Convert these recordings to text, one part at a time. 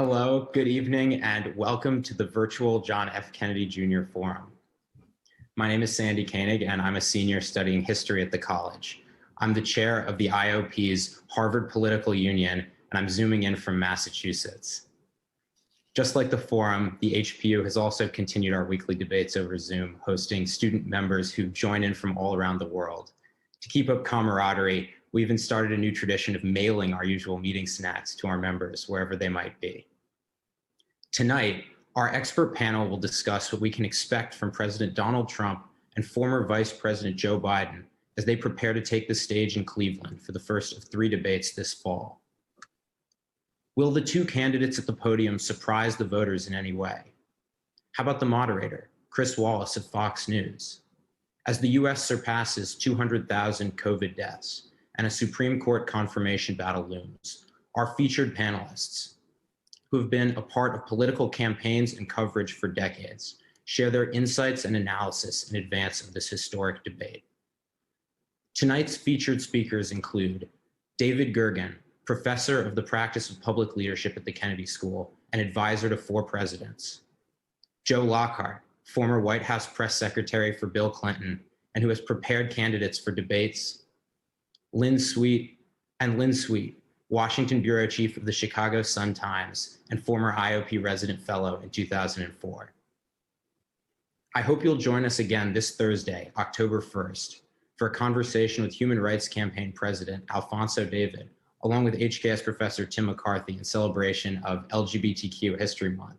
Hello, good evening, and welcome to the virtual John F. Kennedy Jr. Forum. My name is Sandy Koenig, and I'm a senior studying history at the college. I'm the chair of the IOP's Harvard Political Union, and I'm zooming in from Massachusetts. Just like the forum, the HPU has also continued our weekly debates over Zoom, hosting student members who join in from all around the world. To keep up camaraderie, we even started a new tradition of mailing our usual meeting snacks to our members wherever they might be. Tonight, our expert panel will discuss what we can expect from President Donald Trump and former Vice President Joe Biden as they prepare to take the stage in Cleveland for the first of 3 debates this fall. Will the 2 candidates at the podium surprise the voters in any way? How about the moderator, Chris Wallace of Fox News? As the US surpasses 200,000 COVID deaths and a Supreme Court confirmation battle looms, our featured panelists, who have been a part of political campaigns and coverage for decades, share their insights and analysis in advance of this historic debate. Tonight's featured speakers include David Gergen, professor of the practice of public leadership at the Kennedy School and advisor to 4 presidents; Joe Lockhart, former White House press secretary for Bill Clinton and who has prepared candidates for debates; Lynn Sweet, Washington bureau chief of the Chicago Sun-Times and former IOP resident fellow in 2004. I hope you'll join us again this Thursday, October 1st, for a conversation with Human Rights Campaign President Alphonso David, along with HKS Professor Tim McCarthy in celebration of LGBTQ History Month.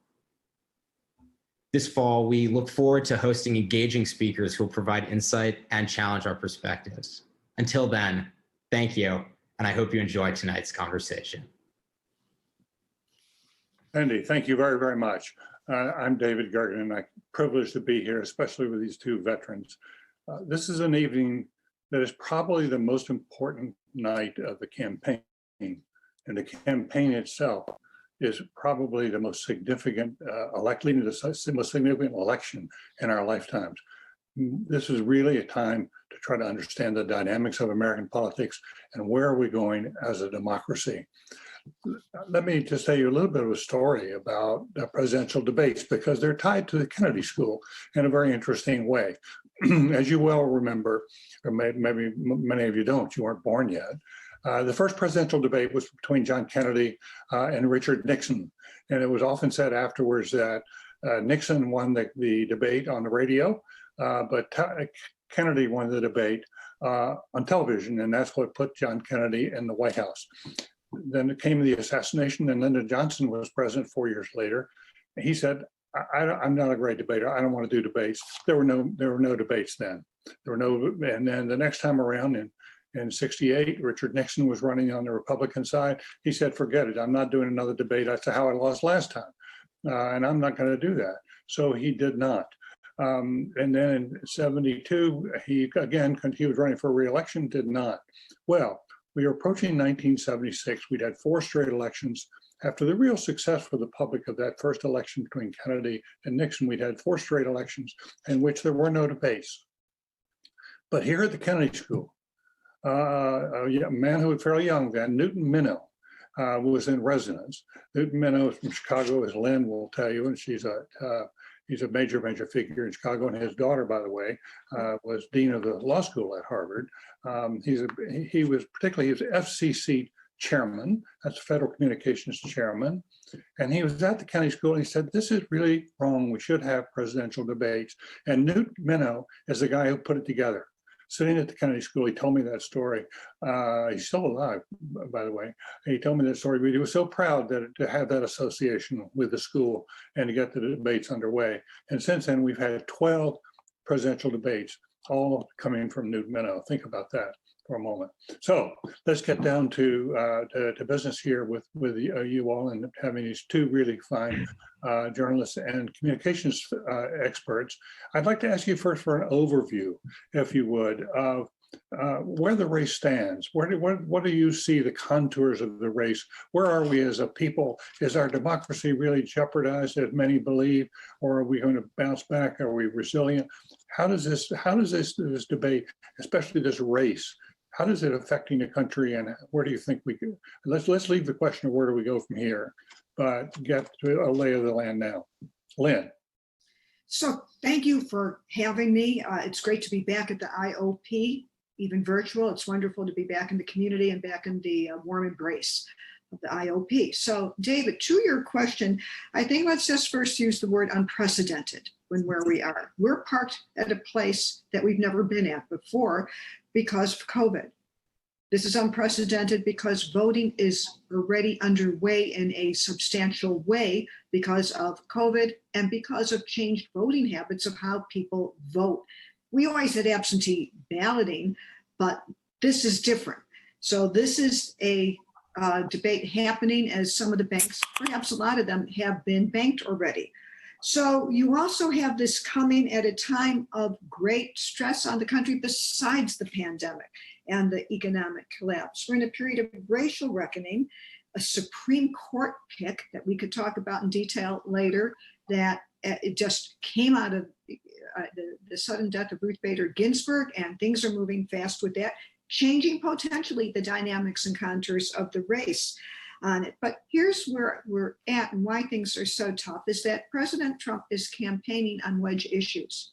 This fall, we look forward to hosting engaging speakers who will provide insight and challenge our perspectives. Until then, thank you, and I hope you enjoy tonight's conversation. Andy, thank you very, very much. I'm David Gergen, and I'm privileged to be here, especially with these 2 veterans. This is an evening that is probably the most important night of the campaign, and the campaign itself is probably the most significant, leading to the most significant election in our lifetimes. This is really a time to try to understand the dynamics of American politics and where are we going as a democracy. Let me just tell you a little bit of a story about the presidential debates, because they're tied to the Kennedy School in a very interesting way. As you well remember, or maybe many of you don't, you weren't born yet, the first presidential debate was between John Kennedy and Richard Nixon. And it was often said afterwards that Nixon won the debate on the radio, but Kennedy won the debate on television, and that's what put John Kennedy in the White House. Then it came the assassination, and Lyndon Johnson was president 4 years later. He said, I'm not a great debater. I don't want to do debates. There were no debates then. And then the next time around in 68, Richard Nixon was running on the Republican side. He said, forget it. I'm not doing another debate. That's how I lost last time. And I'm not going to do that. So he did not. And then in 72, he was running for re-election, did not. Well, we were approaching 1976. We'd had 4 straight elections. After the real success for the public of that first election between Kennedy and Nixon, we'd had 4 straight elections in which there were no debates. But here at the Kennedy School, a man who was fairly young then, Newton Minow, was in residence. Newton Minow is from Chicago, as Lynn will tell you, and he's a major figure in Chicago. And his daughter, by the way, was dean of the law school at Harvard. He was FCC chairman, that's Federal Communications chairman. And he was at the Kennedy School and he said, this is really wrong. We should have presidential debates. And Newton Minow is the guy who put it together. Sitting at the Kennedy School, he told me that story. He's still alive, by the way. He told me that story, but he was so proud to have that association with the school and to get the debates underway. And since then, we've had 12 presidential debates, all coming from Newton Minow. Think about that for a moment. So let's get down to business here with you all, and having these 2 really fine journalists and communications experts. I'd like to ask you first for an overview, if you would, of where the race stands. What do you see the contours of the race? Where are we as a people? Is our democracy really jeopardized, as many believe, or are we going to bounce back? Are we resilient? How does this debate, especially this race, how is it affecting the country, and where do you think we go? Let's leave the question of where do we go from here. but get to a lay of the land now. Lynn. So thank you for having me. It's great to be back at the IOP, even virtual. It's wonderful to be back in the community and back in the warm embrace of the IOP. So David, to your question, I think let's just first use the word unprecedented when where we are. We're parked at a place that we've never been at before because of COVID. This is unprecedented because voting is already underway in a substantial way because of COVID and because of changed voting habits of how people vote. We always had absentee balloting, but this is different. So this is a debate happening as some of the banks, perhaps a lot of them, have been banked already. So you also have this coming at a time of great stress on the country besides the pandemic and the economic collapse. We're in a period of racial reckoning, a Supreme Court pick that we could talk about in detail later that it just came out of the sudden death of Ruth Bader Ginsburg, and things are moving fast with that, changing potentially the dynamics and contours of the race on it. But here's where we're at and why things are so tough is that President Trump is campaigning on wedge issues.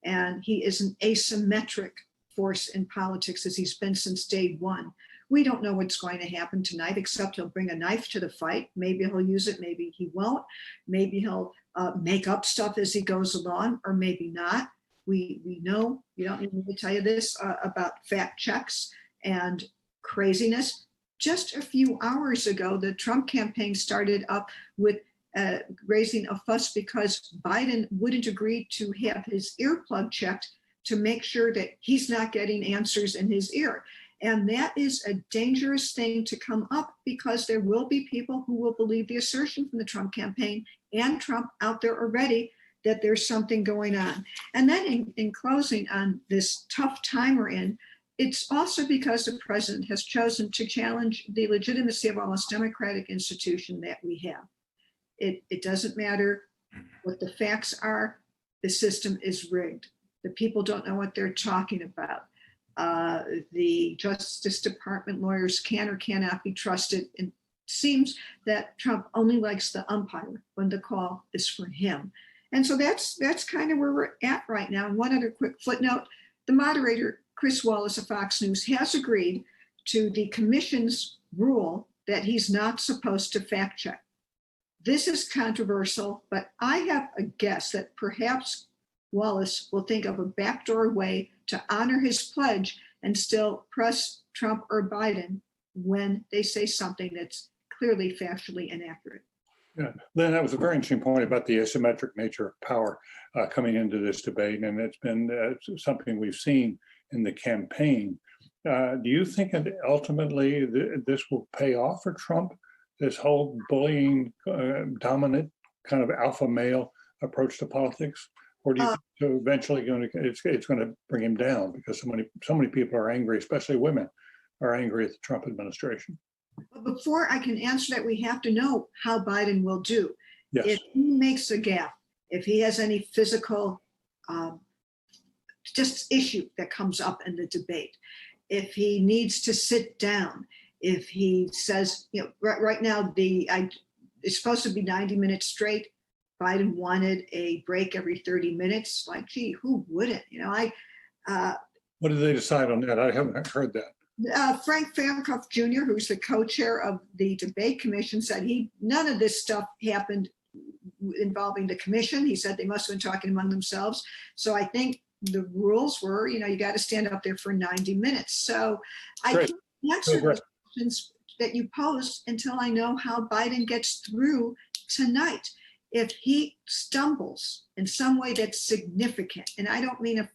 And he is an asymmetric force in politics as he's been since day one. We don't know what's going to happen tonight, except he'll bring a knife to the fight. Maybe he'll use it, maybe he won't. Maybe he'll make up stuff as he goes along, or maybe not. We know, you don't need me to tell you this, about fact checks and craziness. Just a few hours ago, the Trump campaign started up with raising a fuss because Biden wouldn't agree to have his earplug checked to make sure that he's not getting answers in his ear. And that is a dangerous thing to come up because there will be people who will believe the assertion from the Trump campaign and Trump out there already that there's something going on. And then in closing on this tough time we're in, it's also because the president has chosen to challenge the legitimacy of almost democratic institution that we have. It doesn't matter what the facts are, the system is rigged. The people don't know what they're talking about. The Justice Department lawyers can or cannot be trusted. And it seems that Trump only likes the umpire when the call is for him. And so that's kind of where we're at right now. And one other quick footnote, the moderator, Chris Wallace of Fox News, has agreed to the commission's rule that he's not supposed to fact check. This is controversial, but I have a guess that perhaps Wallace will think of a backdoor way to honor his pledge and still press Trump or Biden when they say something that's clearly factually inaccurate. Yeah, Lynn, that was a very interesting point about the asymmetric nature of power coming into this debate, and it's been something we've seen in the campaign. Do you think that ultimately this will pay off for Trump, this whole bullying, dominant kind of alpha male approach to politics? Or do you think so eventually it's going to bring him down because so many people are angry, especially women, are angry at the Trump administration? But before I can answer that, we have to know how Biden will do. Yes. If he makes a gaffe, if he has any physical just issue that comes up in the debate, if he needs to sit down, if he says, you know, right now it's supposed to be 90 minutes straight. Biden wanted a break every 30 minutes. Like, gee, who wouldn't? You know, What did they decide on that? I haven't heard that. Frank Famcoff Jr., who's the co-chair of the debate commission, said none of this stuff happened involving the commission. He said they must have been talking among themselves. So I think the rules were, you know, you got to stand up there for 90 minutes. So I can't answer the questions that you posed until I know how Biden gets through tonight. If he stumbles in some way that's significant, and I don't mean a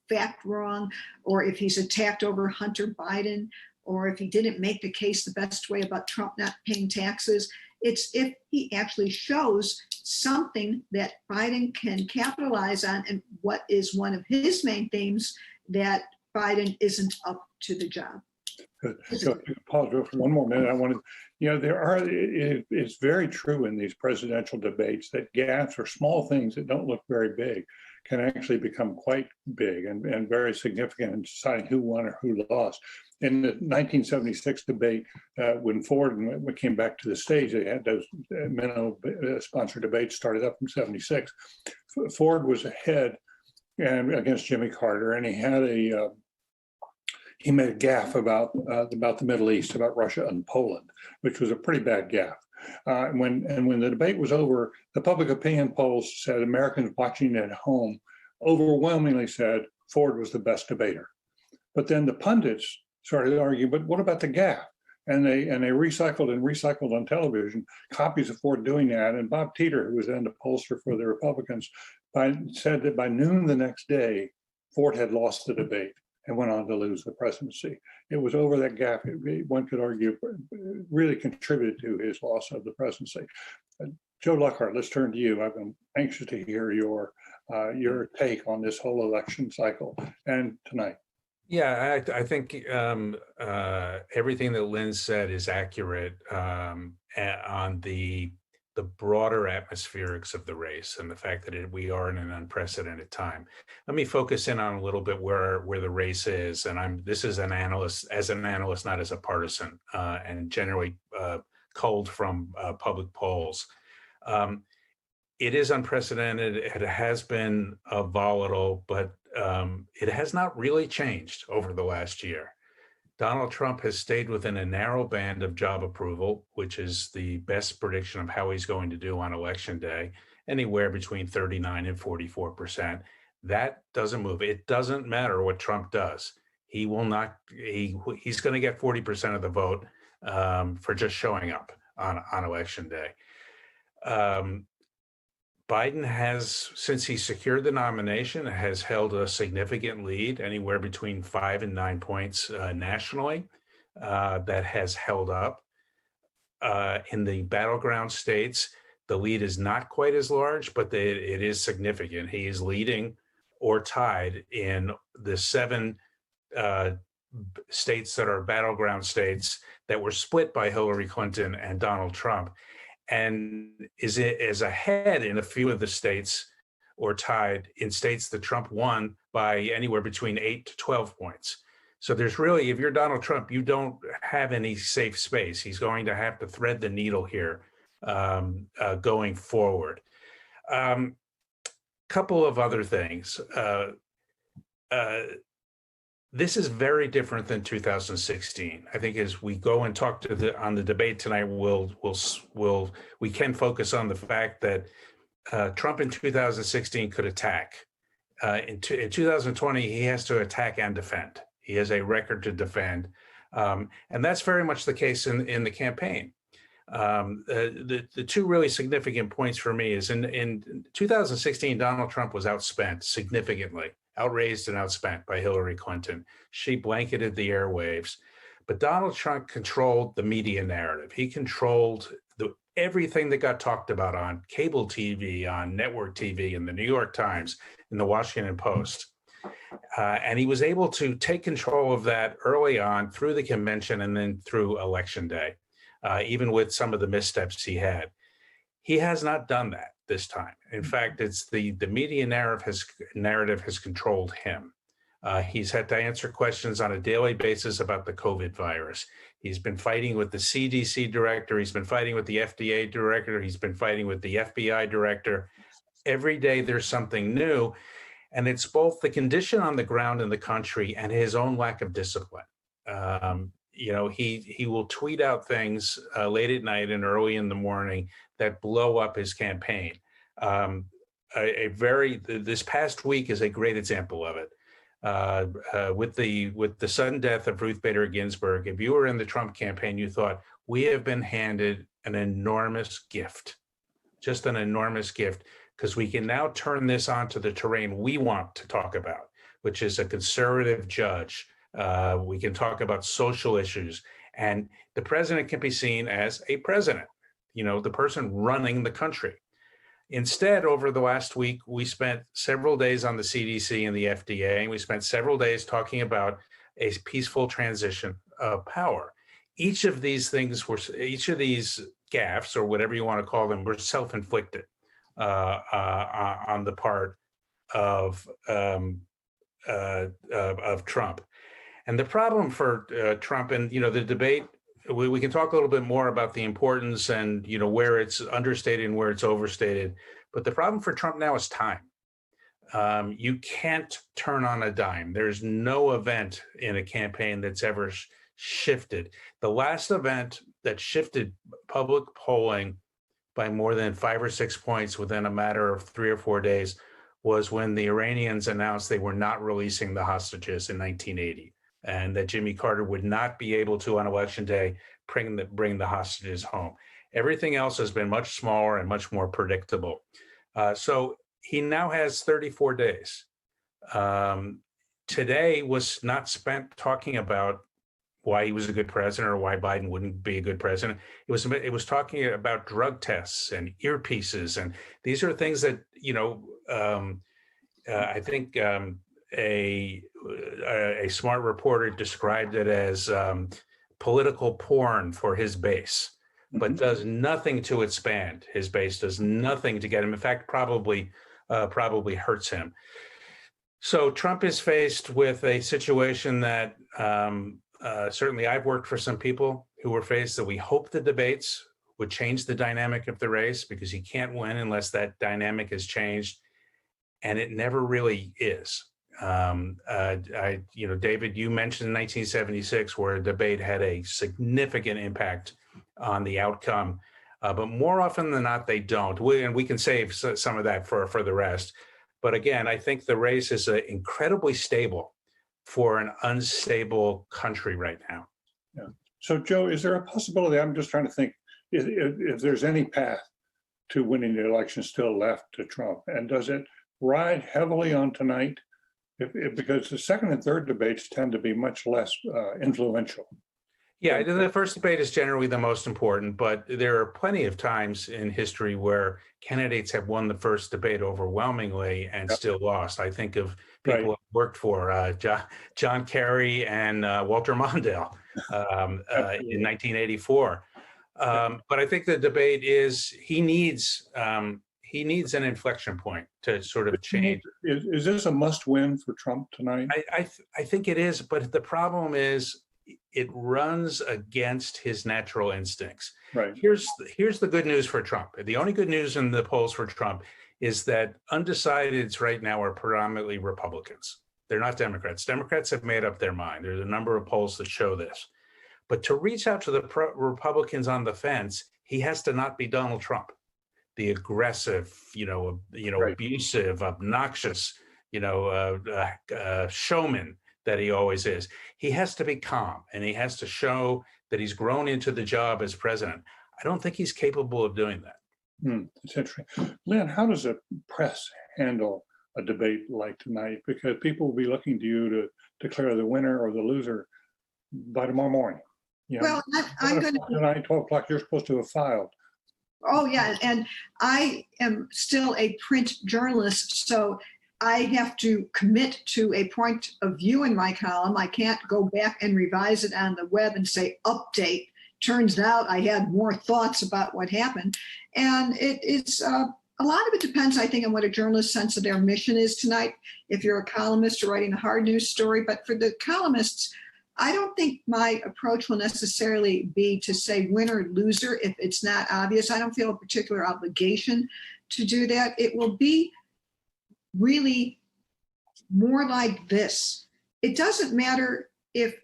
fact wrong, or if he's attacked over Hunter Biden, or if he didn't make the case the best way about Trump not paying taxes, it's if he actually shows something that Biden can capitalize on and what is one of his main themes, that Biden isn't up to the job. Good. So pause for one more minute. I wanted, you know, it's very true in these presidential debates that gaffes are small things that don't look very big can actually become quite big and very significant in deciding who won or who lost. In the 1976 debate, when Ford came back to the stage, they had those minnow sponsored debates started up in 76. Ford was ahead and against Jimmy Carter, and he made a gaffe about the Middle East, about Russia and Poland, which was a pretty bad gaffe. When the debate was over, the public opinion polls said Americans watching at home overwhelmingly said Ford was the best debater. But then the pundits started arguing, but what about the gaffe? And they recycled and recycled on television copies of Ford doing that. And Bob Teeter, who was then the pollster for the Republicans, said that by noon the next day, Ford had lost the debate and went on to lose the presidency. It was over that gap, one could argue, really contributed to his loss of the presidency. Joe Lockhart, let's turn to you. I've been anxious to hear your take on this whole election cycle and tonight. Yeah, I think everything that Lynn said is accurate on the broader atmospherics of the race and the fact that we are in an unprecedented time. Let me focus in on a little bit where the race is, and this is an analyst, not as a partisan, and generally culled from public polls. It is unprecedented. It has been volatile, but it has not really changed over the last year. Donald Trump has stayed within a narrow band of job approval, which is the best prediction of how he's going to do on election day, anywhere between 39 and 44%. That doesn't move. It doesn't matter what Trump does. He will not. He's going to get 40% of the vote for just showing up on election day. Biden has, since he secured the nomination, has held a significant lead, anywhere between 5 and 9 points nationally. That has held up. In the battleground states, the lead is not quite as large, but it is significant. He is leading or tied in the 7 states that are battleground states that were split by Hillary Clinton and Donald Trump, and is ahead in a few of the states or tied in states that Trump won by anywhere between 8 to 12 points. So there's really, if you're Donald Trump, you don't have any safe space. He's going to have to thread the needle here going forward. Couple of other things. This is very different than 2016. I think as we go and talk on the debate tonight, we can focus on the fact that Trump in 2016 could attack. In 2020, he has to attack and defend. He has a record to defend, and that's very much the case in the campaign. The two really significant points for me is in 2016, Donald Trump was outspent significantly. Outraised and outspent by Hillary Clinton. She blanketed the airwaves, but Donald Trump controlled the media narrative. He controlled everything that got talked about on cable TV, on network TV, in the New York Times, in the Washington Post. And he was able to take control of that early on through the convention and then through election day, even with some of the missteps he had. He has not done that this time. In fact, it's the media narrative has controlled him. He's had to answer questions on a daily basis about the COVID virus. He's been fighting with the CDC director. He's been fighting with the FDA director. He's been fighting with the FBI director. Every day there's something new. And it's both the condition on the ground in the country and his own lack of discipline. He will tweet out things late at night and early in the morning that blow up his campaign. This past week is a great example of it. With the sudden death of Ruth Bader Ginsburg, if you were in the Trump campaign, you thought, we have been handed an enormous gift, just an enormous gift, because we can now turn this onto the terrain we want to talk about, which is a conservative judge. We can talk about social issues, and the president can be seen as a president, the person running the country. Instead, over the last week, we spent several days on the CDC and the FDA, and we spent several days talking about a peaceful transition of power. Each of these gaffes, or whatever you want to call them, were self-inflicted on the part of Trump. And the problem for Trump, and the debate, we can talk a little bit more about the importance and where it's understated and where it's overstated. But the problem for Trump now is time. You can't turn on a dime. There's no event in a campaign that's ever shifted. The last event that shifted public polling by more than 5 or 6 points within a matter of 3 or 4 days was when the Iranians announced they were not releasing the hostages in 1980, and that Jimmy Carter would not be able to, on election day, bring the hostages home. Everything else has been much smaller and much more predictable. So he now has 34 days. Today was not spent talking about why he was a good president or why Biden wouldn't be a good president. It was talking about drug tests and earpieces, and these are things that I think a smart reporter described it as political porn for his base, but does nothing to expand his base. Does nothing to get him. In fact, probably hurts him. So Trump is faced with a situation that certainly I've worked for some people who were faced that we hope the debates would change the dynamic of the race, because he can't win unless that dynamic is changed. And it never really is. David, you mentioned 1976, where a debate had a significant impact on the outcome. But more often than not, they don't. We can save some of that for the rest. But again, I think the race is incredibly stable for an unstable country right now. Yeah. So, Joe, is there a possibility? I'm just trying to think if there's any path to winning the election still left to Trump, and does it ride heavily on tonight? Because the second and third debates tend to be much less influential. Yeah, the first debate is generally the most important, but there are plenty of times in history where candidates have won the first debate overwhelmingly and still lost. I think of people I've worked for, John Kerry and Walter Mondale in 1984. But I think the debate is he needs an inflection point to sort of change. Is this a must-win for Trump tonight? I think it is, but the problem is it runs against his natural instincts. Right. Here's the good news for Trump. The only good news in the polls for Trump is that undecideds right now are predominantly Republicans. They're not Democrats. Democrats have made up their mind. There's a number of polls that show this. But to reach out to the Republicans on the fence, he has to not be Donald Trump, the aggressive, abusive, obnoxious, showman that he always is. He has to be calm, and he has to show that he's grown into the job as president. I don't think he's capable of doing that. That's interesting. Lynn, how does the press handle a debate like tonight? Because people will be looking to you to declare the winner or the loser by tomorrow morning. Well, I'm going to tonight, 12 o'clock. You're supposed to have filed. Oh yeah, and I am still a print journalist, so I have to commit to a point of view in my column. I can't go back and revise it on the web and say update. Turns out I had more thoughts about what happened. And it's a lot of it depends, I think, on what a journalist's sense of their mission is tonight. If you're a columnist or writing a hard news story, but for the columnists, I don't think my approach will necessarily be to say winner or loser if it's not obvious. I don't feel a particular obligation to do that. It will be really more like this. It doesn't matter if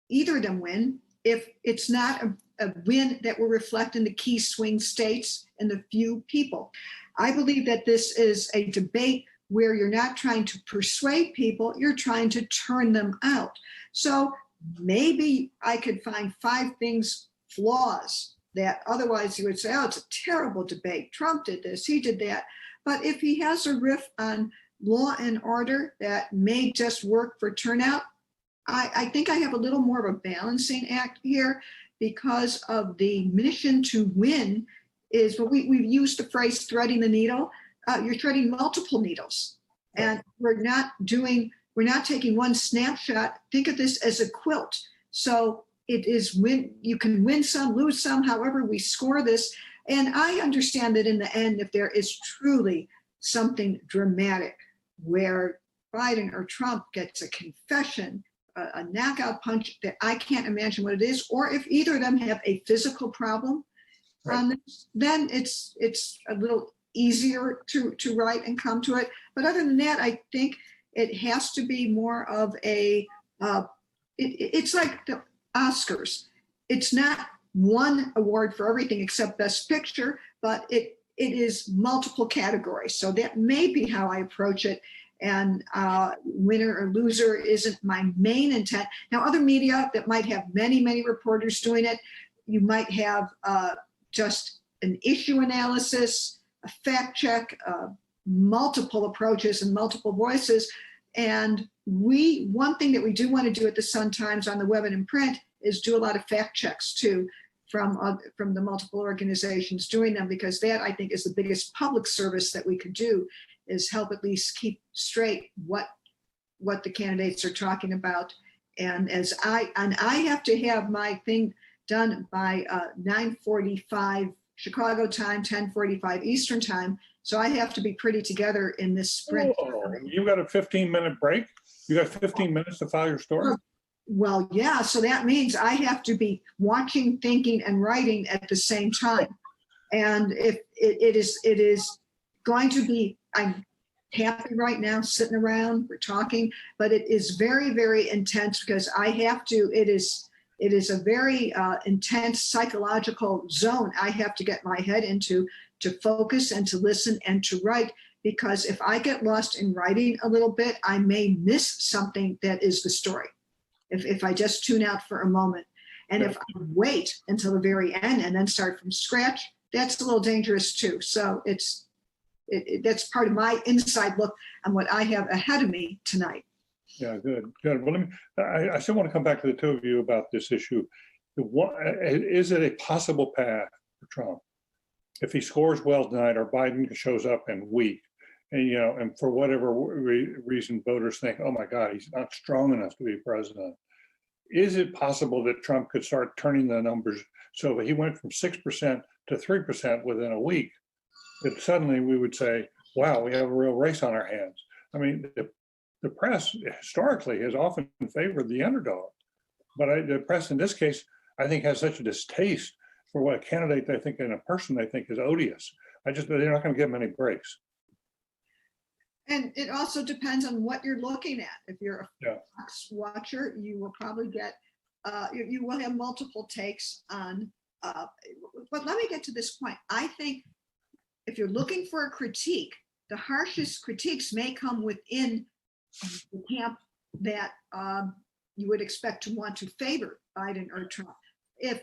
either of them win, if it's not a win that will reflect in the key swing states and the few people. I believe that this is a debate where you're not trying to persuade people, you're trying to turn them out. So maybe I could find 5 flaws that otherwise you would say, oh, it's a terrible debate. Trump did this, he did that. But if he has a riff on law and order that may just work for turnout, I think I have a little more of a balancing act here because of the mission to win is what we've used the phrase threading the needle. You're threading multiple needles. And we're not taking one snapshot. Think of this as a quilt. So it is you can win some, lose some, however we score this. And I understand that in the end, if there is truly something dramatic where Biden or Trump gets a confession, a knockout punch that I can't imagine what it is, or if either of them have a physical problem, then it's a little easier to write and come to it. But other than that, I think it has to be more of a, it's like the Oscars. It's not one award for everything except Best Picture, but it is multiple categories. So that may be how I approach it. And winner or loser isn't my main intent. Now, other media that might have many, many reporters doing it, you might have just an issue analysis, a fact check, multiple approaches and multiple voices. And one thing that we do want to do at the Sun-Times on the web and in print is do a lot of fact checks too from the multiple organizations doing them, because that I think is the biggest public service that we could do, is help at least keep straight what the candidates are talking about. And I have to have my thing done by 9:45 Chicago time, 10:45 Eastern time. So I have to be pretty together in this sprint. Oh, you got a 15-minute break? You got 15 minutes to file your story? Well, yeah. So that means I have to be watching, thinking, and writing at the same time. And if it is going to be, I'm happy right now, sitting around, we're talking, but it is very, very intense because I have to, it is a very intense psychological zone I have to get my head into to focus and to listen and to write, because if I get lost in writing a little bit, I may miss something that is the story. If I just tune out for a moment. And if I wait until the very end and then start from scratch, that's a little dangerous too. So that's part of my inside look on what I have ahead of me tonight. Yeah, good. Well, I still want to come back to the two of you about this issue. Is it a possible path for Trump if he scores well tonight, or Biden shows up and weak, and for whatever reason voters think, oh my God, he's not strong enough to be president? Is it possible that Trump could start turning the numbers so he went from 6% to 3% within a week, that suddenly we would say, wow, we have a real race on our hands? I mean, the press historically has often favored the underdog, but the press in this case, I think, has such a distaste for what a candidate they think and a person they think is odious. They're not going to give him any breaks. And it also depends on what you're looking at. If you're a Fox watcher, you will probably get, you will have multiple takes on, but let me get to this point. I think if you're looking for a critique, the harshest critiques may come within the camp that you would expect to want to favor Biden or Trump. If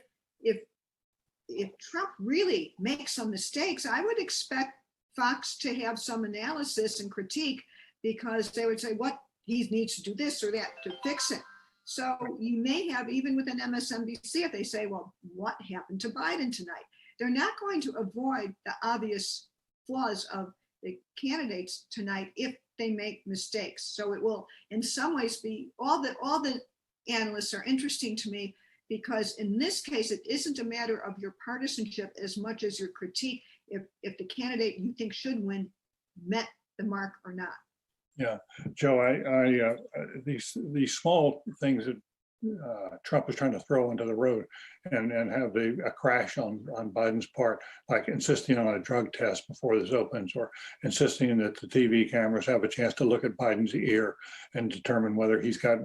Trump really makes some mistakes, I would expect Fox to have some analysis and critique, because they would say, what, he needs to do this or that to fix it. So you may have, even with an MSNBC, if they say, well, what happened to Biden tonight? They're not going to avoid the obvious flaws of the candidates tonight if they make mistakes. So it will in some ways be, all the analysts are interesting to me, because in this case, it isn't a matter of your partisanship as much as your critique, if the candidate you think should win met the mark or not. Yeah, Joe, these small things that Trump is trying to throw into the road and have a crash on Biden's part, like insisting on a drug test before this opens, or insisting that the TV cameras have a chance to look at Biden's ear and determine whether he's got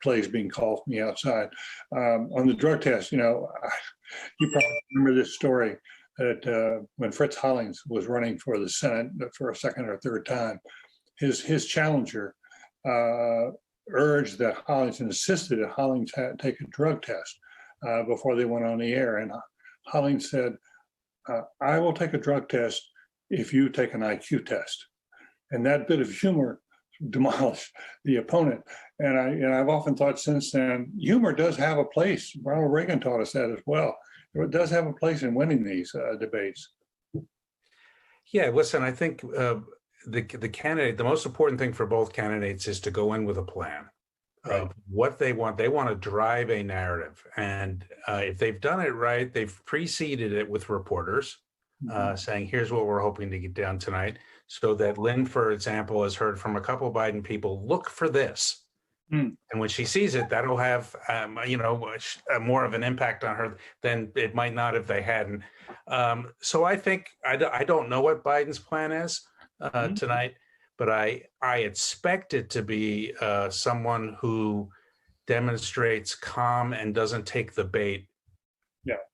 plays being called from the outside. On the drug test, you probably remember this story that when Fritz Hollings was running for the Senate for a second or third time, his challenger urged that Hollings, and insisted that Hollings take a drug test before they went on the air. And Hollings said, I will take a drug test if you take an IQ test. And that bit of humor demolished the opponent. And I've often thought since then, humor does have a place. Ronald Reagan taught us that as well. It does have a place in winning these debates. Yeah, listen, I think the candidate, the most important thing for both candidates is to go in with a plan of what they want. They want to drive a narrative. And if they've done it right, they've preceded it with reporters. saying, here's what we're hoping to get done tonight. So that Lynn, for example, has heard from a couple of Biden people, look for this. Hmm. And when she sees it, that'll have, more of an impact on her than it might not if they hadn't. So I think, I don't know what Biden's plan is tonight, but I expect it to be someone who demonstrates calm and doesn't take the bait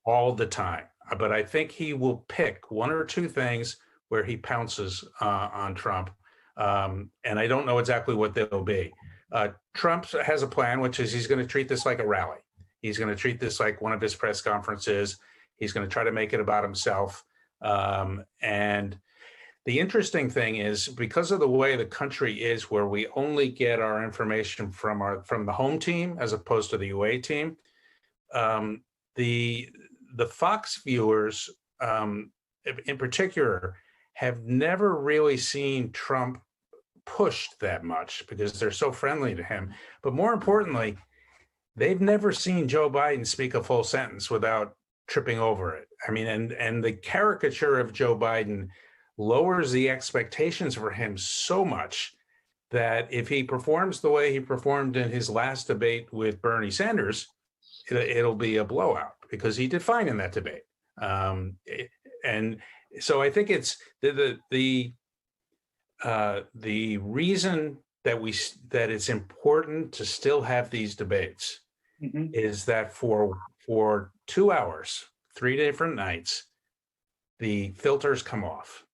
all the time. But I think he will pick one or two things where he pounces on Trump. And I don't know exactly what they'll be. Trump has a plan, which is he's going to treat this like a rally. He's going to treat this like one of his press conferences. He's going to try to make it about himself. And the interesting thing is, because of the way the country is, where we only get our information from the home team as opposed to the UA team, the Fox viewers, in particular, have never really seen Trump pushed that much because they're so friendly to him. But more importantly, they've never seen Joe Biden speak a full sentence without tripping over it. I mean, and the caricature of Joe Biden lowers the expectations for him so much that if he performs the way he performed in his last debate with Bernie Sanders, it'll be a blowout because he did fine in that debate. And so I think it's the reason that it's important to still have these debates is that for 2 hours, 3 different nights, the filters come off.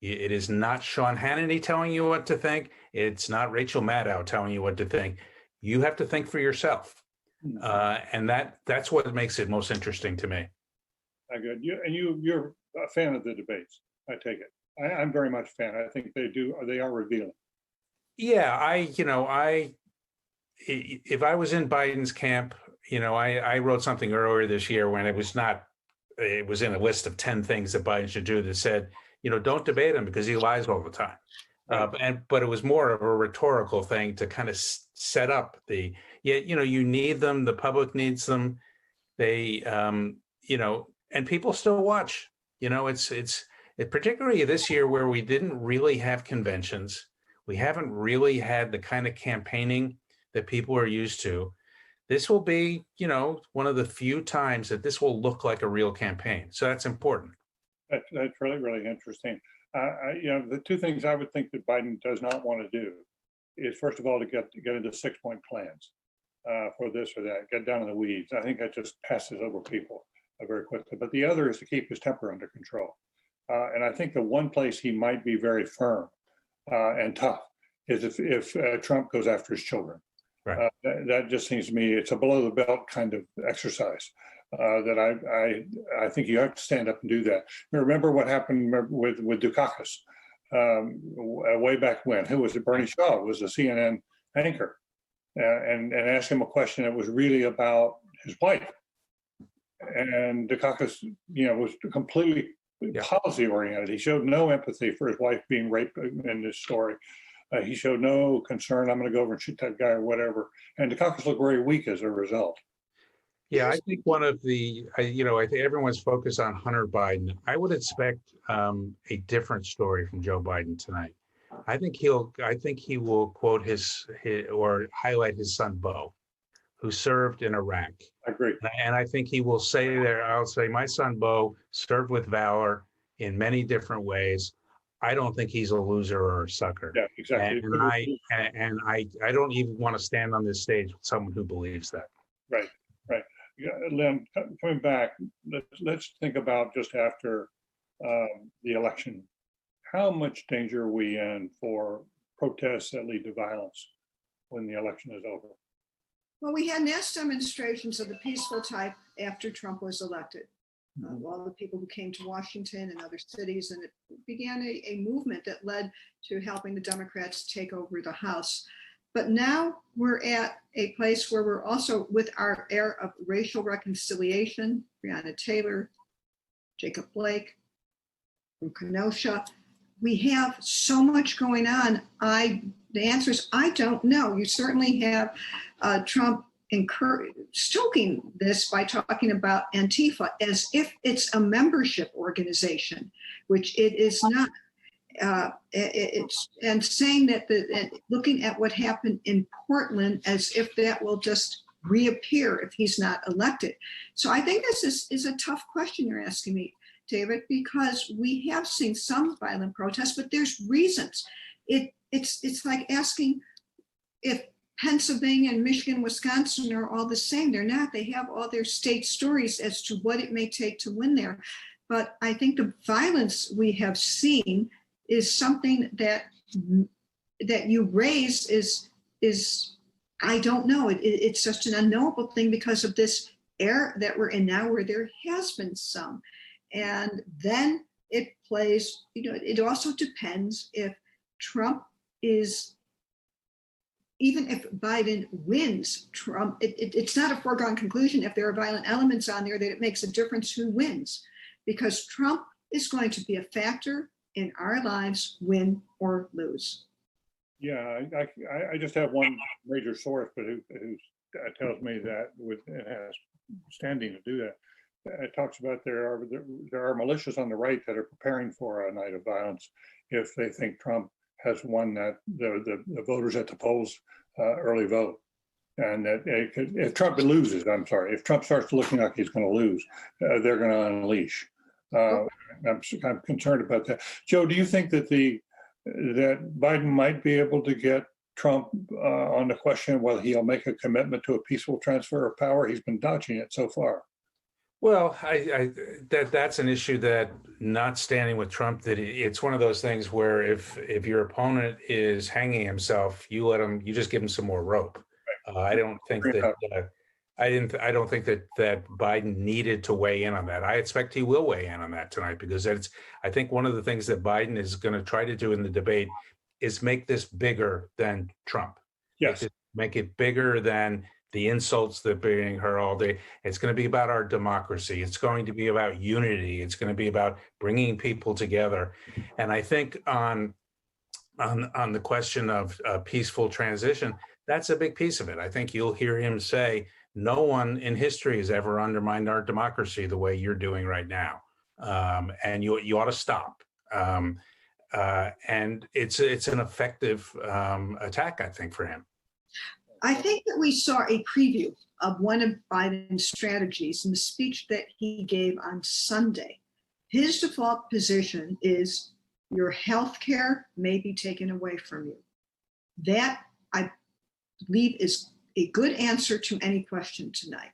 It is not Sean Hannity telling you what to think. It's not Rachel Maddow telling you what to think. You have to think for yourself. And that's what makes it most interesting to me. Good. You're a fan of the debates, I take it. I'm very much a fan. I think they are revealing. Yeah, if I was in Biden's camp, I wrote something earlier this year when it was in a list of 10 things that Biden should do that said, don't debate him because he lies all the time. Right. But it was more of a rhetorical thing to kind of set up you need them. The public needs them. They, and people still watch. It's particularly this year where we didn't really have conventions. We haven't really had the kind of campaigning that people are used to. This will be, one of the few times that this will look like a real campaign. So that's important. That's really, really interesting. The two things I would think that Biden does not want to do is, first of all, to get into 6-point plans for this or that, get down in the weeds. I think that just passes over people very quickly. But the other is to keep his temper under control. And I think the one place he might be very firm and tough is if Trump goes after his children. Right. That just seems to me, it's a below the belt kind of exercise that I think you have to stand up and do that. Remember what happened with Dukakis way back when? Who was it? Bernie Shaw was a CNN anchor and asked him a question that was really about his wife. And Dukakis, was completely policy oriented. He showed no empathy for his wife being raped in this story. He showed no concern. I'm going to go over and shoot that guy or whatever. And Dukakis looked very weak as a result. Yeah, I think one of the, I think everyone's focused on Hunter Biden. I would expect a different story from Joe Biden tonight. I think he will quote his or highlight his son Beau, who served in Iraq. I agree. And I think he will say I'll say my son Beau served with valor in many different ways. I don't think he's a loser or a sucker. Yeah, exactly. And I don't even want to stand on this stage with someone who believes that. Right. Yeah, Lynn, coming back, let's think about just after the election. How much danger are we in for protests that lead to violence when the election is over? Well, we had mass demonstrations of the peaceful type after Trump was elected. All the people who came to Washington and other cities, and it began a movement that led to helping the Democrats take over the House. But now we're at a place where we're also, with our era of racial reconciliation, Breonna Taylor, Jacob Blake from Kenosha, we have so much going on. The answer is, I don't know. You certainly have Trump stoking this by talking about Antifa as if it's a membership organization, which it is not. And saying that looking at what happened in Portland as if that will just reappear if he's not elected. So I think this is a tough question you're asking me, David, because we have seen some violent protests, but there's reasons. It's like asking if Pennsylvania and Michigan, Wisconsin are all the same. They're not. They have all their state stories as to what it may take to win there. But I think the violence we have seen is something that you raised is I don't know. It's just an unknowable thing because of this era that we're in now, where there has been some, and then it plays. It also depends if Trump is. Even if Biden wins, Trump, it's not a foregone conclusion if there are violent elements on there that it makes a difference who wins, because Trump is going to be a factor in our lives, win or lose. Yeah, I just have one major source, but who tells me that it has standing to do that. It talks about there are militias on the right that are preparing for a night of violence if they think Trump has won that the voters at the polls early vote, and that if Trump loses, if Trump starts looking like he's going to lose, they're going to unleash. I'm concerned about that. Joe, do you think that that Biden might be able to get Trump on the question of whether he'll make a commitment to a peaceful transfer of power? He's been dodging it so far. Well, that's an issue that not standing with Trump, that it's one of those things where if your opponent is hanging himself, you just give him some more rope. I don't think that I don't think that Biden needed to weigh in on that. I expect he will weigh in on that tonight, because I think one of the things that Biden is going to try to do in the debate is make this bigger than Trump. Yes, make it bigger than the insults that are being heard all day. It's going to be about our democracy. It's going to be about unity. It's going to be about bringing people together. And I think on the question of peaceful transition, that's a big piece of it. I think you'll hear him say, no one in history has ever undermined our democracy the way you're doing right now. And you ought to stop. And it's an effective attack, I think, for him. I think that we saw a preview of one of Biden's strategies in the speech that he gave on Sunday. His default position is your health care may be taken away from you. That, I believe, is a good answer to any question tonight.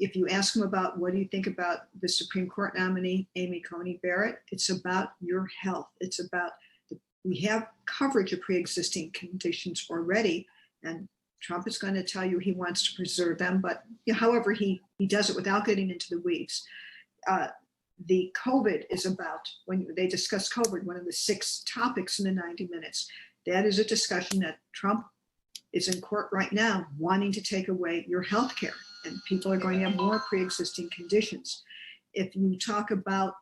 If you ask him about what do you think about the Supreme Court nominee, Amy Coney Barrett, it's about your health. It's about, we have coverage of pre-existing conditions already, and Trump is going to tell you he wants to preserve them, but however he does it without getting into the weeds. The COVID is about, when they discuss COVID, one of the 6 topics in the 90 minutes. That is a discussion that Trump is in court right now, wanting to take away your health care, and people are going to have more pre-existing conditions. If you talk about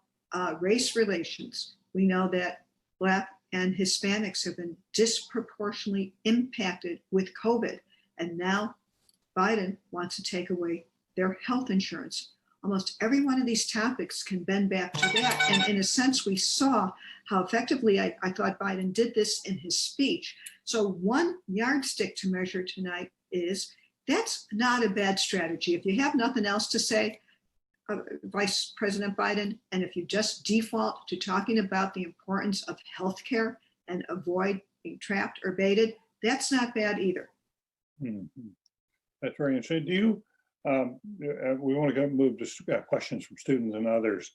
race relations, we know that Black and Hispanics have been disproportionately impacted with COVID. And now Biden wants to take away their health insurance. Almost every one of these topics can bend back to that. And in a sense, we saw how effectively I thought Biden did this in his speech. So one yardstick to measure tonight is that's not a bad strategy. If you have nothing else to say, Vice President Biden, and if you just default to talking about the importance of healthcare and avoid being trapped or baited, that's not bad either. Mm-hmm. That's very interesting. Do you, we want to move to questions from students and others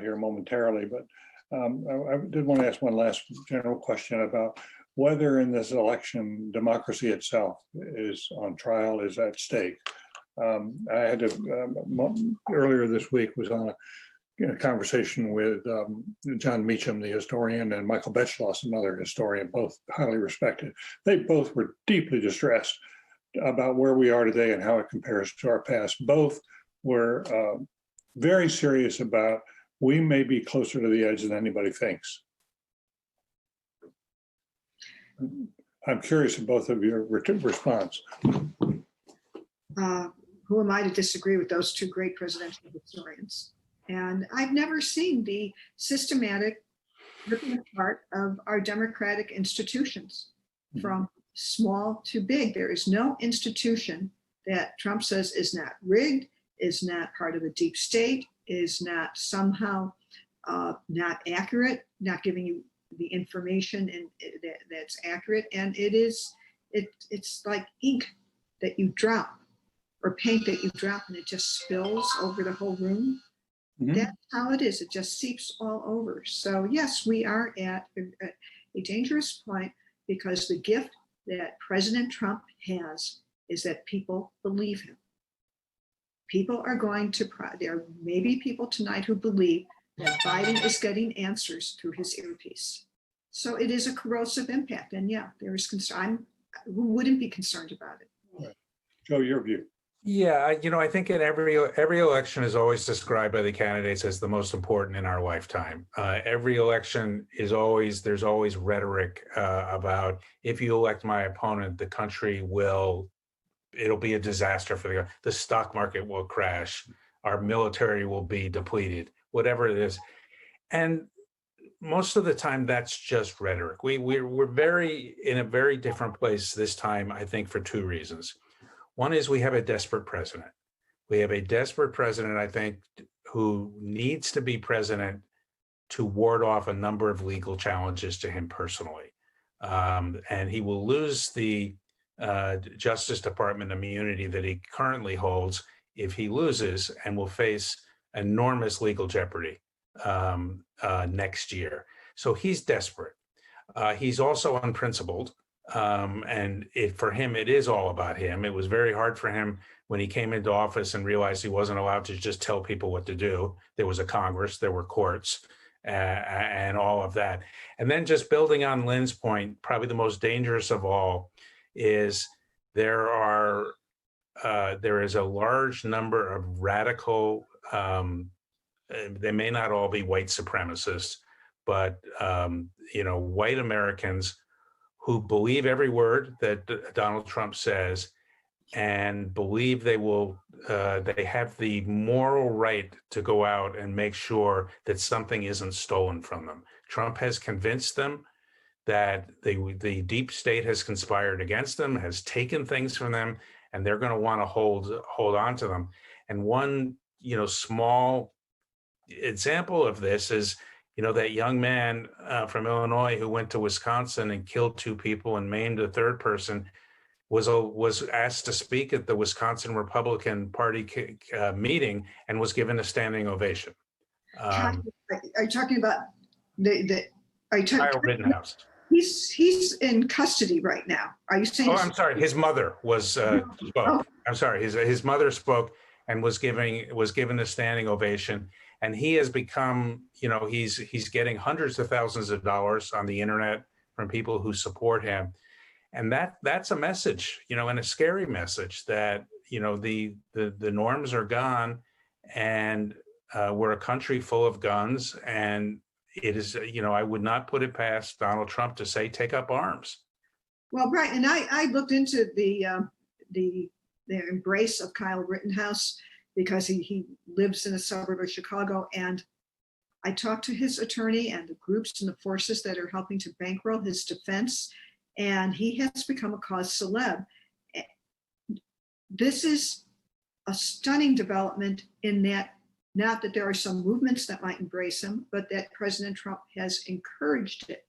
here momentarily, but I did want to ask one last general question about whether in this election, democracy itself is on trial, is at stake. I had to, earlier this week was on a conversation with John Meacham, the historian, and Michael Betschloss, another historian, both highly respected. They both were deeply distressed about where we are today and how it compares to our past. Both were very serious about we may be closer to the edge than anybody thinks. I'm curious of both of your response. Who am I to disagree with those two great presidential historians? And I've never seen the systematic ripping apart of our democratic institutions from small to big. There is no institution that Trump says is not rigged, is not part of a deep state, is not somehow not accurate, not giving you the information that's accurate. And it's like ink that you drop or paint that you drop and it just spills over the whole room. That's how it is. It just seeps all over. So yes, we are at a dangerous point because the gift that President Trump has is that people believe him. People are going to, there may be people tonight who believe that Biden is getting answers through his earpiece. So it is a corrosive impact. And yeah, there is concern. Who wouldn't be concerned about it? Right. Joe, your view. Yeah, I think in every election is always described by the candidates as the most important in our lifetime. Every election is there's always rhetoric about if you elect my opponent, the country it'll be a disaster for the stock market will crash, our military will be depleted, whatever it is. And most of the time that's just rhetoric. We're in a very different place this time, I think, for two reasons. One is we have a desperate president. We have a desperate president, I think, who needs to be president to ward off a number of legal challenges to him personally. And he will lose the Justice Department immunity that he currently holds if he loses, and will face enormous legal jeopardy next year. So he's desperate. He's also unprincipled. And for him, it is all about him. It was very hard for him when he came into office and realized he wasn't allowed to just tell people what to do. There was a Congress, there were courts, and all of that. And then just building on Lynn's point, probably the most dangerous of all is there is a large number of radical, they may not all be white supremacists, but white Americans who believe every word that Donald Trump says and believe they have the moral right to go out and make sure that something isn't stolen from them. Trump has convinced them that the deep state has conspired against them, has taken things from them, and they're going to want to hold on to them. And one, small example of this is, that young man from Illinois who went to Wisconsin and killed two people and maimed a third person was asked to speak at the Wisconsin Republican Party meeting and was given a standing ovation. Are you talking about Kyle Rittenhouse? He's in custody right now. Are you saying? Oh, I'm sorry. His mother spoke. Oh. I'm sorry. His mother spoke and was given a standing ovation. And he has become, he's getting hundreds of thousands of dollars on the internet from people who support him. And that's a message, and a scary message that, the norms are gone and we're a country full of guns. And it is, I would not put it past Donald Trump to say, take up arms. Well, right. And I looked into the embrace of Kyle Rittenhouse, because he lives in a suburb of Chicago. And I talked to his attorney and the groups and the forces that are helping to bankroll his defense. And he has become a cause celeb. This is a stunning development in that, not that there are some movements that might embrace him, but that President Trump has encouraged it.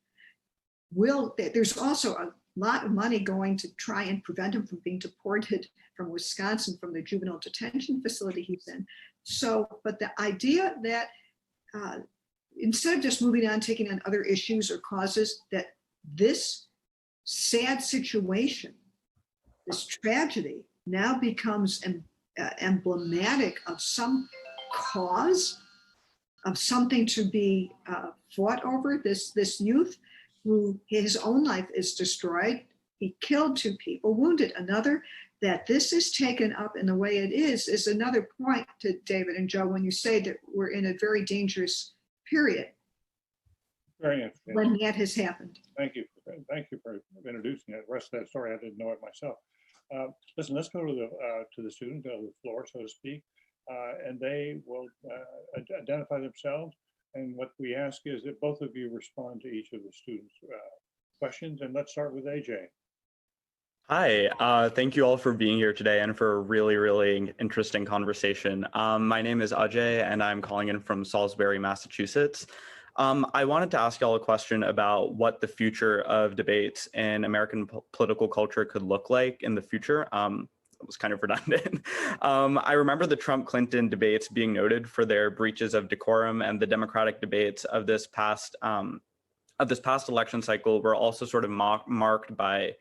There's also a lot of money going to try and prevent him from being deported from Wisconsin, from the juvenile detention facility he's in. So, but the idea that instead of just moving on, taking on other issues or causes, that this sad situation, this tragedy now becomes emblematic of some cause, of something to be fought over. This youth who his own life is destroyed. He killed two people, wounded another. That this is taken up in the way it is another point to David and Joe when you say that we're in a very dangerous period. Very interesting. When that has happened. Thank you for introducing it. The rest of that story, I didn't know it myself. Listen, let's go to the student, the floor, so to speak, and they will identify themselves. And what we ask is that both of you respond to each of the students' questions. And let's start with AJ. Hi, thank you all for being here today and for a really, really interesting conversation. My name is Ajay and I'm calling in from Salisbury, Massachusetts. I wanted to ask y'all a question about what the future of debates in American political culture could look like in the future. It was kind of redundant. I remember the Trump-Clinton debates being noted for their breaches of decorum, and the Democratic debates of this past election cycle were also sort of marked by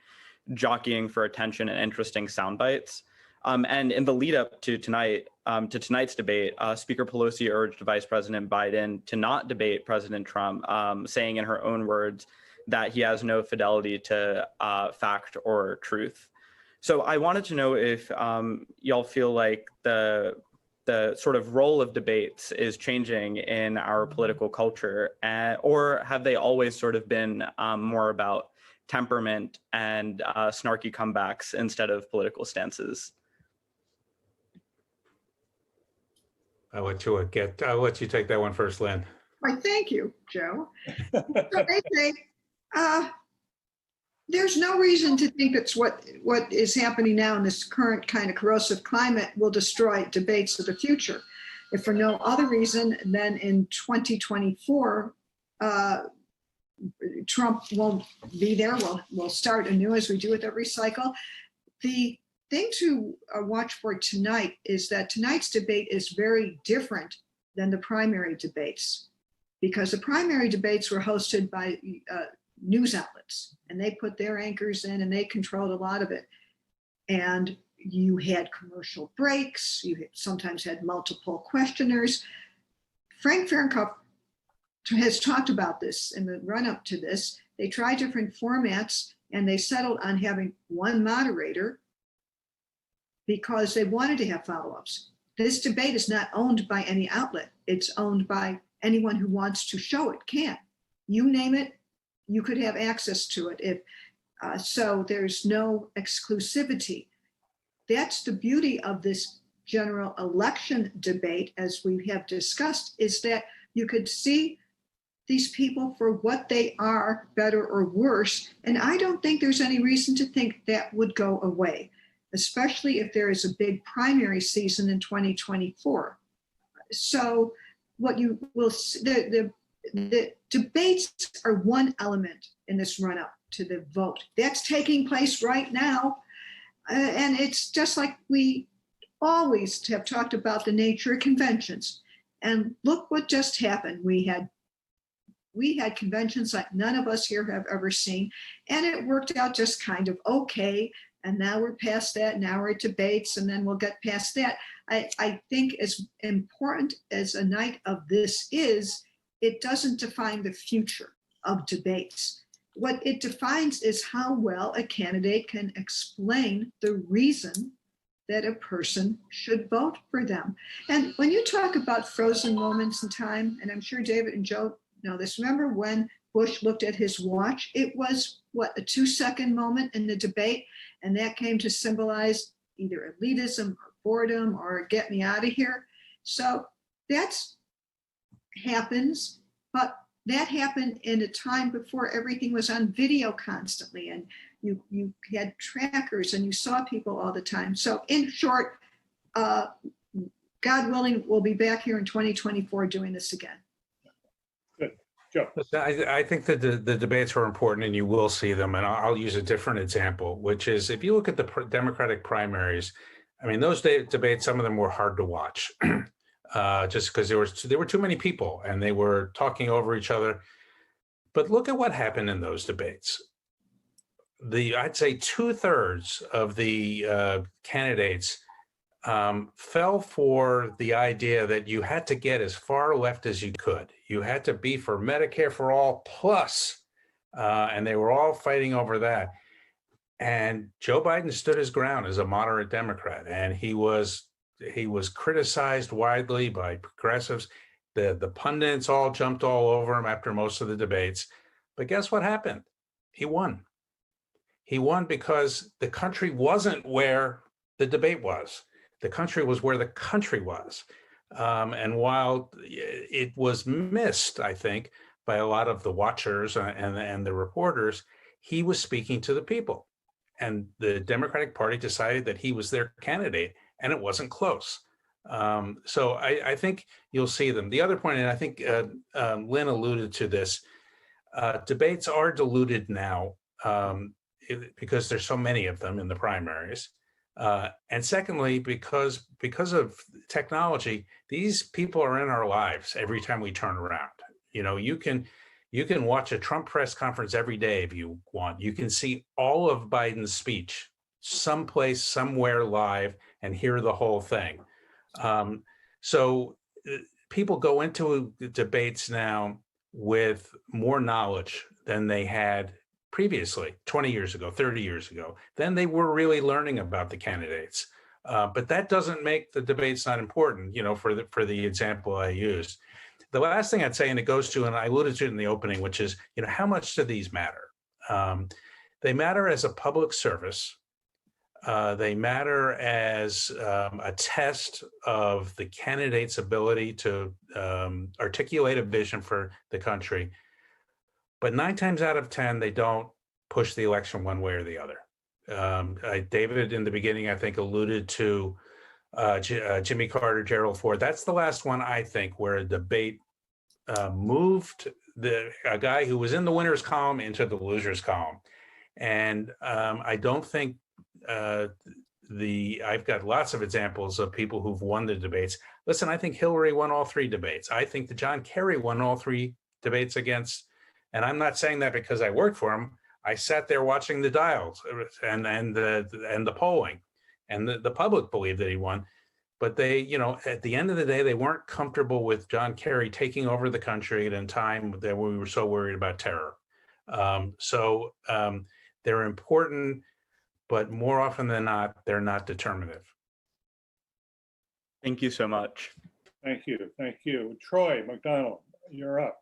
jockeying for attention and interesting sound bites. And in the lead up to tonight's debate, Speaker Pelosi urged Vice President Biden to not debate President Trump, saying in her own words that he has no fidelity to fact or truth. So I wanted to know if y'all feel like the sort of role of debates is changing in our political culture, or have they always sort of been more about temperament and snarky comebacks instead of political stances? I'll let you take that one first, Lynn. Why, thank you, Joe. So AJ, there's no reason to think that's what is happening now in this current kind of corrosive climate will destroy debates of the future. If for no other reason than in 2024, Trump won't be there. We'll start anew as we do with every cycle. The thing to watch for tonight is that tonight's debate is very different than the primary debates, because the primary debates were hosted by news outlets, and they put their anchors in and they controlled a lot of it. And you had commercial breaks, you sometimes had multiple questioners. Frank Fahrenkopf has talked about this in the run-up to this. They tried different formats and they settled on having one moderator because they wanted to have follow-ups. This debate is not owned by any outlet. It's owned by anyone who wants to show it can. You name it, you could have access to it. So there's no exclusivity. That's the beauty of this general election debate, as we have discussed, is that you could see these people for what they are, better or worse. And I don't think there's any reason to think that would go away, especially if there is a big primary season in 2024. So what you will see, the debates are one element in this run up to the vote. That's taking place right now. And it's just like we always have talked about the nature of conventions. And look what just happened. We had conventions like none of us here have ever seen, and it worked out just kind of okay. And now we're past that. Now we're at debates, and then we'll get past that. I think as important as a night of this is, it doesn't define the future of debates. What it defines is how well a candidate can explain the reason that a person should vote for them. And when you talk about frozen moments in time, and I'm sure David and Joe know this, remember when Bush looked at his watch? It was, what, a 2-second moment in the debate, and that came to symbolize either elitism or boredom or get me out of here. So that's happens, but that happened in a time before everything was on video constantly, and you had trackers and you saw people all the time. So in short, God willing, we'll be back here in 2024 doing this again. Good. Joe. I think that the debates are important, and you will see them. And I'll use a different example, which is if you look at the Democratic primaries, I mean, those debates, some of them were hard to watch. Just because there were too many people and they were talking over each other. But look at what happened in those debates. I'd say 2/3 of the candidates fell for the idea that you had to get as far left as you could. You had to be for Medicare for all plus, and they were all fighting over that. And Joe Biden stood his ground as a moderate Democrat, and he was criticized widely by progressives. The pundits all jumped all over him after most of the debates. But guess what happened? He won. He won because the country wasn't where the debate was. The country was where the country was. And while it was missed, I think, by a lot of the watchers and the reporters, he was speaking to the people. And the Democratic Party decided that he was their candidate, and it wasn't close. So I think you'll see them. The other point, and I think Lynn alluded to this, debates are diluted now because there's so many of them in the primaries. And secondly, because of technology, these people are in our lives every time we turn around. You know, you can watch a Trump press conference every day if you want. You can see all of Biden's speech someplace, somewhere live and hear the whole thing. So people go into debates now with more knowledge than they had previously, 20 years ago, 30 years ago. Then they were really learning about the candidates. But that doesn't make the debates not important, you know, for the example I used. The last thing I'd say, and it goes to, and I alluded to it in the opening, which is, you know, how much do these matter? They matter as a public service. They matter as a test of the candidate's ability to articulate a vision for the country. But 9 times out of 10, they don't push the election one way or the other. David, in the beginning, I think, alluded to Jimmy Carter, Gerald Ford. That's the last one, I think, where a debate moved a guy who was in the winner's column into the loser's column. And I don't think I've got lots of examples of people who've won the debates. Listen, I think Hillary won all 3 debates. I think that John Kerry won all 3 debates against, and I'm not saying that because I worked for him. I sat there watching the dials and the polling, and the public believed that he won. But they, you know, at the end of the day, they weren't comfortable with John Kerry taking over the country at a time that we were so worried about terror. So they're important, but more often than not, they're not determinative. Thank you so much. Thank you. Thank you. Troy McDonald, you're up.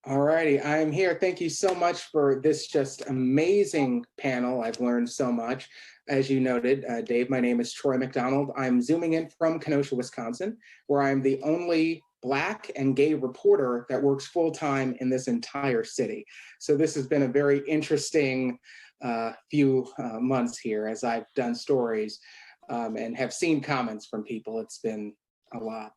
All righty, I'm here. Thank you so much for this just amazing panel. I've learned so much. As you noted, Dave, my name is Troy McDonald. I'm zooming in from Kenosha, Wisconsin, where I'm the only Black and gay reporter that works full-time in this entire city. So this has been a very interesting few months here as I've done stories and have seen comments from people. It's been a lot.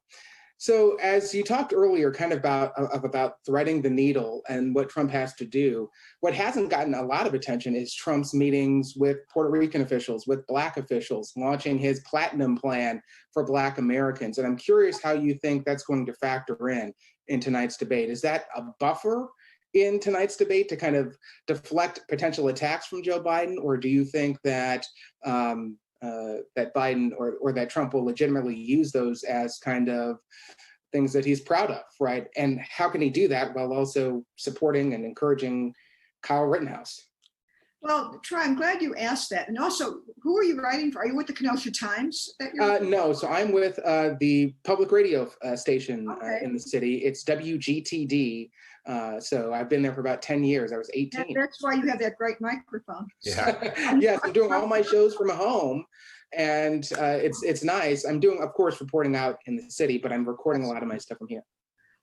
So as you talked earlier kind of about threading the needle and what Trump has to do, what hasn't gotten a lot of attention is Trump's meetings with Puerto Rican officials, with Black officials, launching his platinum plan for Black Americans. And I'm curious how you think that's going to factor in tonight's debate. Is that a buffer in tonight's debate to kind of deflect potential attacks from Joe Biden? Or do you think that that Biden or that Trump will legitimately use those as kind of things that he's proud of, right? And how can he do that while also supporting and encouraging Kyle Rittenhouse? Well, Troy, I'm glad you asked that. And also, who are you writing for? Are you with the Kenosha Times? No, so I'm with the public radio station Okay. in the city. It's WGTD. So I've been there for about 10 years. I was 18. That's why you have that great microphone. Yeah. Yes, I'm doing all my shows from home, and it's nice. I'm doing, of course, reporting out in the city, but I'm recording a lot of my stuff from here.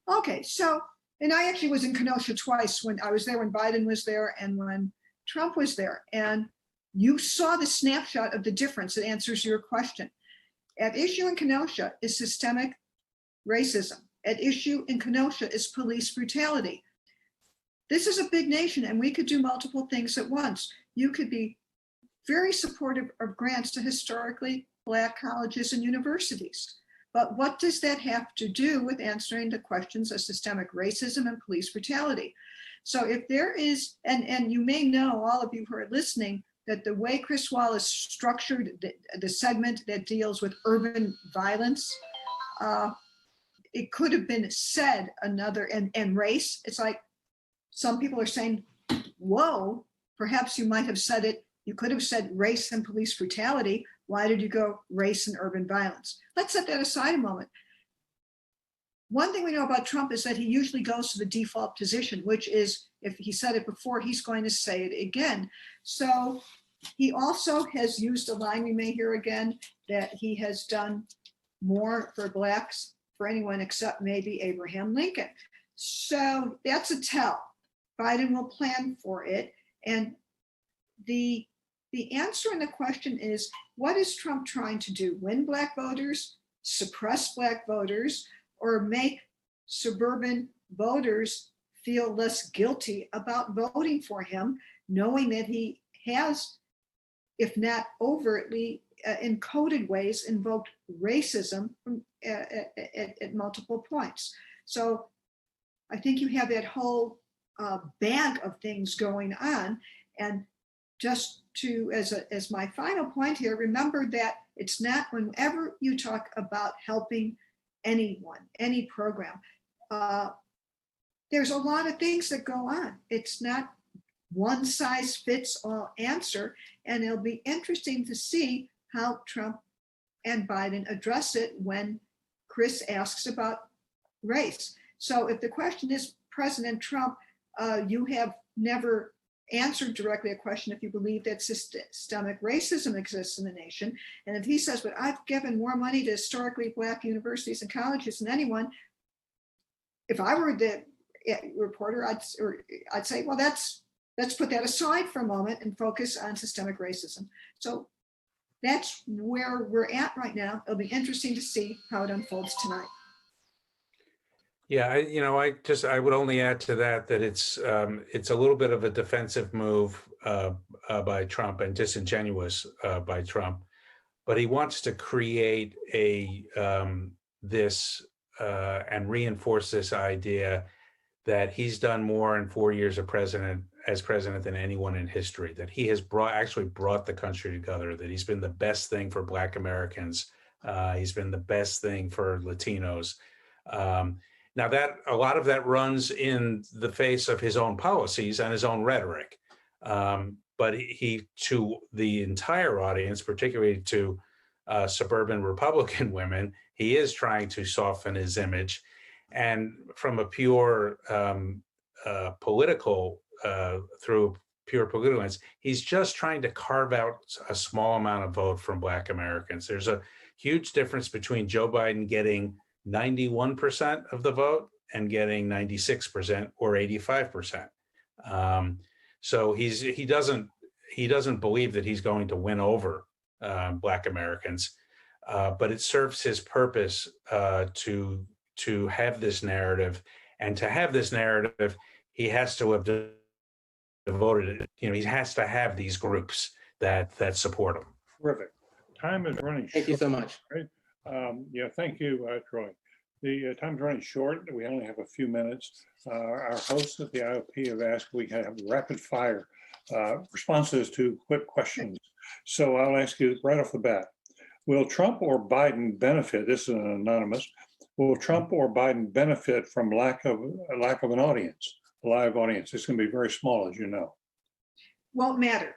Okay, so, and I actually was in Kenosha twice. When I was there when Biden was there and when Trump was there, and you saw the snapshot of the difference that answers your question. At issue in Kenosha is systemic racism. At issue in Kenosha is police brutality. This is a big nation, and we could do multiple things at once. You could be very supportive of grants to historically Black colleges and universities. But what does that have to do with answering the questions of systemic racism and police brutality? So if there is, and you may know, all of you who are listening, that the way Chris Wallace structured the segment that deals with urban violence, it could have been said another, and race, it's like some people are saying, whoa, perhaps you might have said it, you could have said race and police brutality. Why did you go race and urban violence? Let's set that aside a moment. one thing we know about Trump is that he usually goes to the default position, which is, if he said it before, he's going to say it again. So he also has used a line we may hear again, that he has done more for Blacks, for anyone except maybe Abraham Lincoln. So that's a tell. Biden will plan for it. And the answer in the question is, what is Trump trying to do? Win Black voters, suppress Black voters, or make suburban voters feel less guilty about voting for him, knowing that he has, if not overtly, in coded ways, invoked racism at multiple points. So I think you have that whole bag of things going on. And just to, as my final point here, remember that it's not, whenever you talk about helping anyone, any program, there's a lot of things that go on. It's not one size fits all answer. And it'll be interesting to see how Trump and Biden address it when Chris asks about race. So if the question is, President Trump, you have never answered directly a question if you believe that systemic racism exists in the nation. And if he says, but I've given more money to historically Black universities and colleges than anyone, if I were the reporter, I'd say, well, let's put that aside for a moment and focus on systemic racism. So that's where we're at right now. It'll be interesting to see how it unfolds tonight. Yeah, I would only add to that it's a little bit of a defensive move by Trump and disingenuous by Trump, but he wants to create this and reinforce this idea that he's done more in 4 years as president than anyone in history, that he has actually brought the country together, that he's been the best thing for Black Americans, he's been the best thing for Latinos. Now that a lot of that runs in the face of his own policies and his own rhetoric, but he, to the entire audience, particularly to suburban Republican women, he is trying to soften his image. And from a pure political, through pure political lens, he's just trying to carve out a small amount of vote from Black Americans. There's a huge difference between Joe Biden getting 91% of the vote and getting 96% or 85%. So he doesn't believe that he's going to win over Black Americans, but it serves his purpose to have this narrative, and to have this narrative, he has to have devoted it. He has to have these groups that support him. Terrific. Time is running short. Thank you so much. Right? Yeah, thank you, Troy. The time's running short. We only have a few minutes. Our hosts at the IOP have asked we can have rapid fire responses to quick questions. So I'll ask you right off the bat, will Trump or Biden benefit? This is an anonymous. Will Trump or Biden benefit from lack of an audience, a live audience? It's going to be very small, as you know. Won't matter.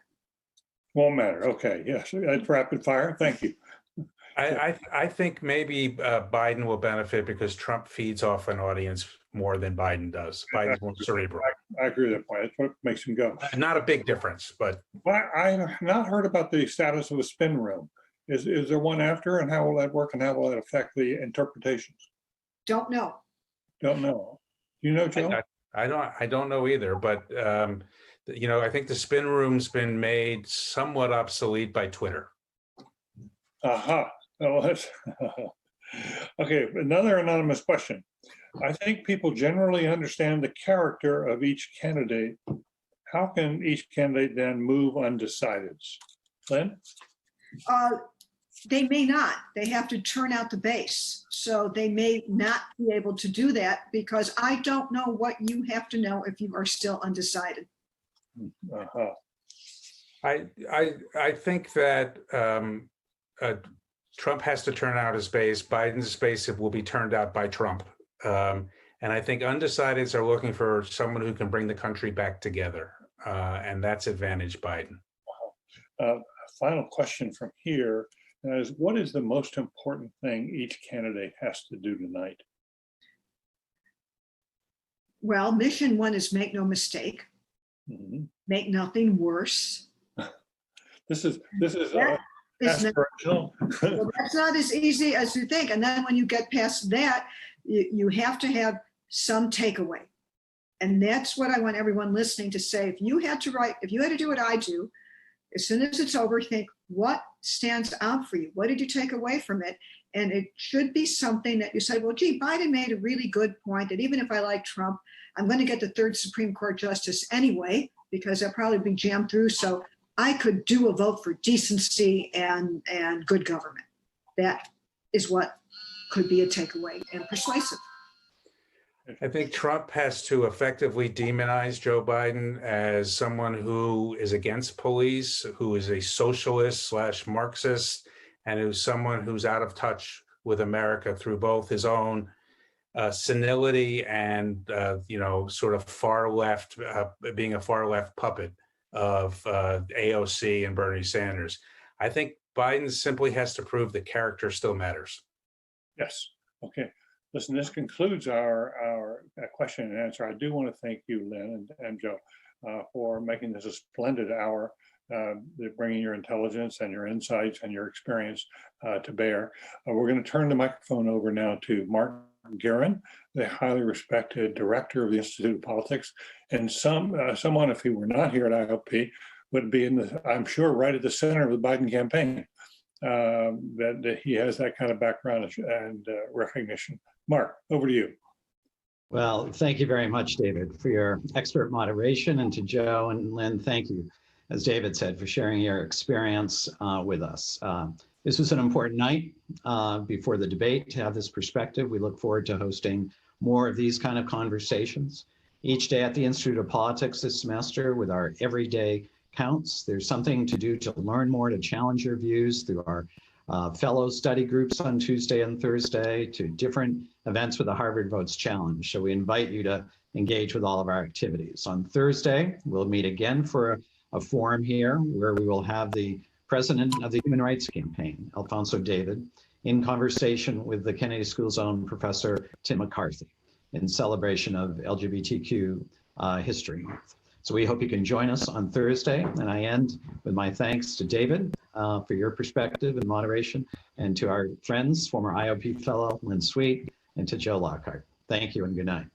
Won't matter. Okay. Yes. That's rapid fire. Thank you. I think maybe Biden will benefit because Trump feeds off an audience more than Biden does. Biden's more cerebral. I agree with that point. That's what makes him go. Not a big difference, but I have not heard about the status of a spin room. Is there one after, and how will that work, and how will that affect the interpretations? Don't know. Don't know. Do you know, Joe? I don't know either, but I think the spin room's been made somewhat obsolete by Twitter. Aha. Oh, that's okay. Another anonymous question. I think people generally understand the character of each candidate. How can each candidate then move undecideds? Lynn? They may not. They have to turn out the base. So they may not be able to do that, because I don't know what you have to know if you are still undecided. Uh-huh. I think that Trump has to turn out his base. Biden's base will be turned out by Trump. And I think undecideds are looking for someone who can bring the country back together. And that's advantage Biden. Final question from here is, what is the most important thing each candidate has to do tonight? Well, mission one is make no mistake, Mhm. make nothing worse. This is That is not, aspirational. well, that's not as easy as you think. And then when you get past that, you have to have some takeaway. And that's what I want everyone listening to say. If you had to do what I do, as soon as it's over, think what stands out for you? What did you take away from it? And it should be something that you said, well, gee, Biden made a really good point that even if I like Trump, I'm going to get the third Supreme Court justice anyway, because I'll probably be jammed through. So I could do a vote for decency and good government. That is what could be a takeaway and persuasive. I think Trump has to effectively demonize Joe Biden as someone who is against police, who is a socialist / Marxist, and who's someone who's out of touch with America through both his own senility and, sort of far left, being a far left puppet of AOC and Bernie Sanders. I think Biden simply has to prove that character still matters. Yes. Okay. Listen, this concludes our question and answer. I do want to thank you, Lynn and Joe, for making this a splendid hour, bringing your intelligence and your insights and your experience to bear. We're going to turn the microphone over now to Mark Guerin, the highly respected director of the Institute of Politics, and someone, if he were not here at IOP, would be I'm sure, right at the center of the Biden campaign. That he has that kind of background and recognition. Mark, over to you. Well, thank you very much, David, for your expert moderation, and to Joe and Lynn, thank you, as David said, for sharing your experience with us. This was an important night before the debate to have this perspective. We look forward to hosting more of these kind of conversations each day at the Institute of Politics this semester with our Everyday Counts. There's something to do to learn more, to challenge your views through our fellow study groups on Tuesday and Thursday, to different events with the Harvard Votes Challenge. So we invite you to engage with all of our activities. On Thursday, we'll meet again for a forum here where we will have the president of the Human Rights Campaign, Alfonso David, in conversation with the Kennedy School's own Professor Tim McCarthy in celebration of LGBTQ History Month. So we hope you can join us on Thursday. And I end with my thanks to David for your perspective and moderation, and to our friends, former IOP fellow Lynn Sweet, and to Joe Lockhart. Thank you and good night.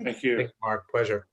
Thank you. Thanks, Mark. Pleasure.